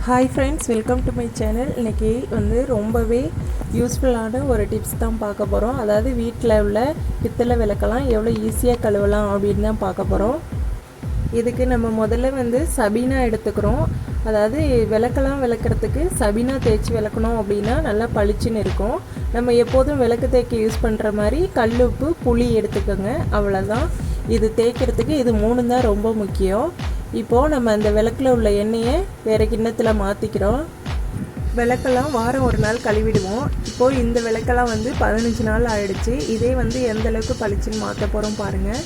Hi friends, welcome to my channel. இன்றைக்கி ரொம்பவே யூஸ்ஃபுல்லான ஒரு டிப்ஸ் தான் பார்க்க போகிறோம். அதாவது வீட்டில் உள்ள பித்தளை விளக்கெல்லாம் எவ்வளோ ஈஸியாக கழுவலாம் அப்படின்னு தான் பார்க்க போகிறோம். இதுக்கு நம்ம முதல்ல சபீனா எடுத்துக்கிறோம். அதாவது விளக்கெல்லாம் விளக்குறதுக்கு சபீனா தேய்ச்சி விளக்கணும் அப்படின்னா நல்லா பளிச்சுன்னு இருக்கும். நம்ம எப்போதும் விளக்கு தேய்க்க யூஸ் பண்ணுற மாதிரி கல்லுப்பு புளி எடுத்துக்கோங்க, அவ்வளோதான். இது தேய்க்கிறதுக்கு இது 3 தான் ரொம்ப முக்கியம். இப்போது நம்ம அந்த விளக்கில் உள்ள எண்ணெயை வேறு கிண்ணத்தில் மாற்றிக்கிறோம். விளக்கெல்லாம் வாரம் ஒரு நாள் கழுவிடுவோம். இப்போது இந்த விளக்கெல்லாம் 15 நாள் ஆகிடுச்சு. இதே எந்த அளவுக்கு பளிச்சுன்னு மாற்ற போகிறோம் பாருங்கள்.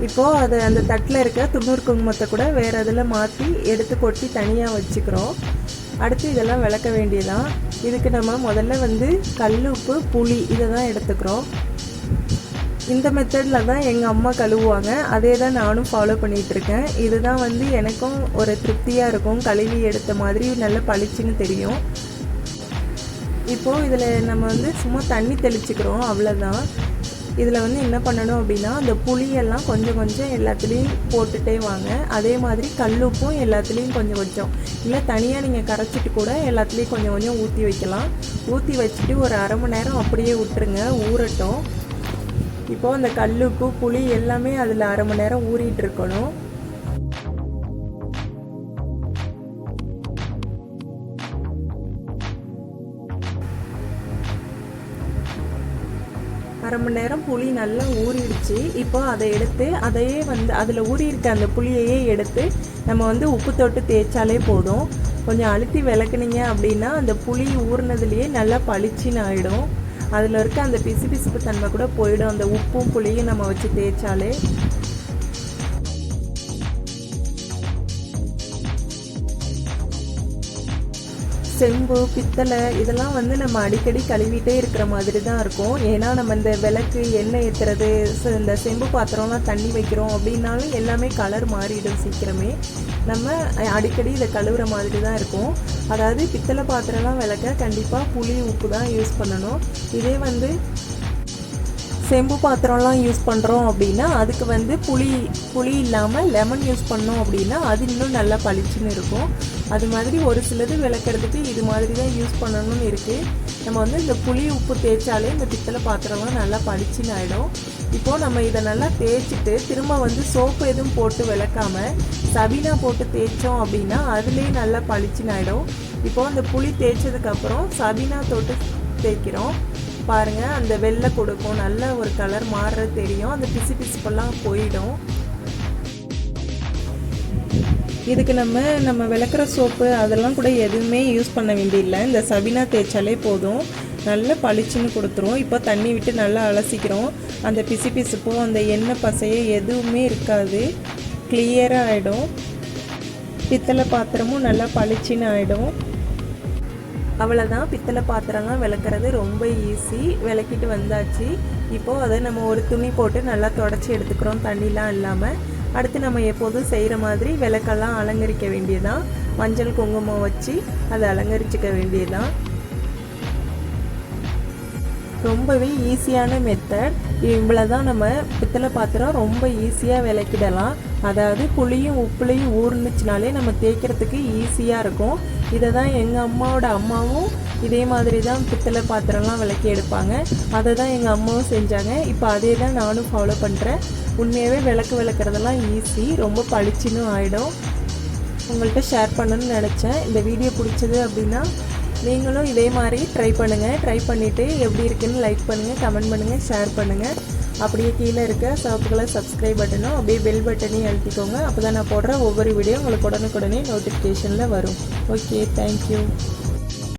இப்போது அது அந்த தட்டில் இருக்க துண்ணூறு குங்குமத்தை கூட வேறு இதில் மாற்றி எடுத்து கொட்டி தனியாக வச்சுக்கிறோம். அடுத்து இதெல்லாம் விளக்க வேண்டியதான். இதுக்கு நம்ம முதல்ல கல் உப்பு புளி இதை தான் எடுத்துக்கிறோம். இந்த மெத்தடில் தான் எங்கள் அம்மா கழுவுவாங்க. அதே தான் நானும் ஃபாலோ பண்ணிகிட்ருக்கேன். இதுதான் எனக்கும் ஒரு திருப்தியாக இருக்கும். கழுவி எடுத்த மாதிரி நல்ல பளிச்சுன்னு தெரியும். இப்போது இதில் நம்ம சும்மா தண்ணி தெளிச்சுக்கிறோம், அவ்வளோதான். இதில் என்ன பண்ணணும் அப்படின்னா, அந்த புளியெல்லாம் கொஞ்சம் கொஞ்சம் எல்லாத்துலேயும் போட்டுகிட்டே வாங்க. அதே மாதிரி கல்லுப்பும் எல்லாத்துலேயும் கொஞ்சம் கொஞ்சம், இல்லை தனியாக நீங்கள் கரைச்சிட்டு கூட எல்லாத்துலேயும் கொஞ்சம் கொஞ்சம் ஊற்றி வைக்கலாம். ஊற்றி வச்சுட்டு ஒரு அரை மணி நேரம் அப்படியே விட்டுருங்க, ஊறட்டும். இப்போது அந்த கல்லுப்பு புளி எல்லாமே அதில் அரை மணி நேரம் ஊறிட்டு இருக்கணும். அரை மணி நேரம் புளி நல்லா ஊறிடுச்சு. இப்போ அதை எடுத்து அதையே அதில் ஊறியிருக்க அந்த புளியையே எடுத்து நம்ம உப்பு தொட்டு தேய்ச்சாலே போதும். கொஞ்சம் அழுத்தி விளக்குனீங்க அப்படின்னா அந்த புளி ஊறினதுலேயே நல்லா பளிச்சின்னு ஆகிடும். அதில் இருக்க அந்த பிசுபிசுப்பு தன்மை கூட போயிடும், அந்த உப்பும் புளியும் நம்ம வச்சு தேய்ச்சாலே. செம்பு பித்தளை இதெல்லாம் நம்ம அடிக்கடி கழுவிட்டே இருக்கிற மாதிரி தான் இருக்கும். ஏன்னா நம்ம இந்த விளக்கு எண்ணெய் ஏற்றுறது, இந்த செம்பு பாத்திரம்லாம் தண்ணி வைக்கிறோம் அப்படின்னாலும் எல்லாமே கலர் மாறிடும் சீக்கிரமே. நம்ம அடிக்கடி இதை கழுவுற மாதிரி தான் இருக்கும். அதாவது பித்தளை பாத்திரம்லாம் விளக்க கண்டிப்பாக புளி உப்பு தான் யூஸ் பண்ணணும். இதே செம்பு பாத்திரம்லாம் யூஸ் பண்ணுறோம் அப்படின்னா அதுக்கு புளி இல்லாமல் லெமன் யூஸ் பண்ணோம் அப்படின்னா அது இன்னும் நல்லா பளிச்சுன்னு இருக்கும். அது மாதிரி ஒரு சிலது விளக்குறதுக்கு இது மாதிரி தான் யூஸ் பண்ணணும்னு இருக்குது. நம்ம இந்த புளி உப்பு தேய்ச்சாலே இந்த பித்தளை பாத்திரம்லாம் நல்லா பளிச்சுன்னு ஆகிடும். இப்போது நம்ம இதை நல்லா தேய்ச்சிட்டு திரும்ப சோப்பு எதுவும் போட்டு விளக்காமல் சபீனா போட்டு தேய்ச்சோம் அப்படின்னா அதுலேயே நல்லா பளிச்சுன்னு ஆகிடும். இப்போது அந்த புளி தேய்ச்சதுக்கப்புறம் சபீனா தொட்டு தேய்க்கிறோம் பாருங்கள். அந்த வெள்ளை கொடுக்கும், நல்ல ஒரு கலர் மாறுறது தெரியும். அந்த பிசுப்பெல்லாம் போயிடும். இதுக்கு நம்ம விளக்குற சோப்பு அதெல்லாம் கூட எதுவுமே யூஸ் பண்ண வேண்டியதில்லை. இந்த சபீனா தேய்ச்சாலே போதும், நல்ல பளிச்சுன்னு கொடுத்துரும். இப்போ தண்ணி விட்டு நல்லா அலசிக்கிறோம். அந்த பிசுப்போ அந்த எண்ணெய் பசையை எதுவுமே இருக்காது, கிளியராக ஆகிடும். பித்தளை பாத்திரமும் நல்லா பளிச்சுன்னு ஆகிடும். அவ்வளோதான். பித்தளை பாத்திரம்லாம் விளக்குறது ரொம்ப ஈஸி. விளக்கிட்டு வந்தாச்சு. இப்போது அதை நம்ம ஒரு துணி போட்டு நல்லா தொடச்சி எடுத்துக்கிறோம், தண்ணிலாம் இல்லாமல். அடுத்து நம்ம எப்போதும் செய்கிற மாதிரி விளக்கெல்லாம் அலங்கரிக்க வேண்டியதான். மஞ்சள் குங்குமம் வச்சு அதை அலங்கரிச்சிக்க வேண்டியதான். ரொம்பவே ஈஸியான மெத்தட். இவ்வளோ தான். நம்ம பித்தளை பாத்திரம் ரொம்ப ஈஸியாக விளக்கிடலாம். அதாவது புளியும் உப்புலையும் ஊறுனுச்சுனாலே நம்ம தேய்க்கிறதுக்கு ஈஸியாக இருக்கும். இதை தான் எங்கள் அம்மாவோட அம்மாவும் இதே மாதிரி தான் பித்தளை பாத்திரம்லாம் விளக்கி எடுப்பாங்க. அதை தான் எங்கள் அம்மாவும் செஞ்சாங்க. இப்போ அதே தான் நானும் ஃபாலோ பண்ணுறேன். உண்மையாகவே விளக்குறதெல்லாம் ஈஸி, ரொம்ப பளிச்சுன்னு ஆகிடும். உங்கள்கிட்ட ஷேர் பண்ணணும்னு நினச்சேன். இந்த வீடியோ பிடிச்சது அப்படின்னா நீங்களும் இதே மாதிரி ட்ரை பண்ணுங்கள். ட்ரை பண்ணிவிட்டு எப்படி இருக்குன்னு லைக் பண்ணுங்கள், கமெண்ட் பண்ணுங்கள், ஷேர் பண்ணுங்கள். அப்படியே கீழே இருக்க சிவப்பு கலர் சப்ஸ்கிரைப் பட்டனும் அப்படியே பெல் பட்டனையும் அழுத்திக்கோங்க. அப்போ தான் நான் போடுற ஒவ்வொரு வீடியோ உங்களுக்கு உடனுக்குடனே நோட்டிஃபிகேஷனில் வரும். Okay, thank you.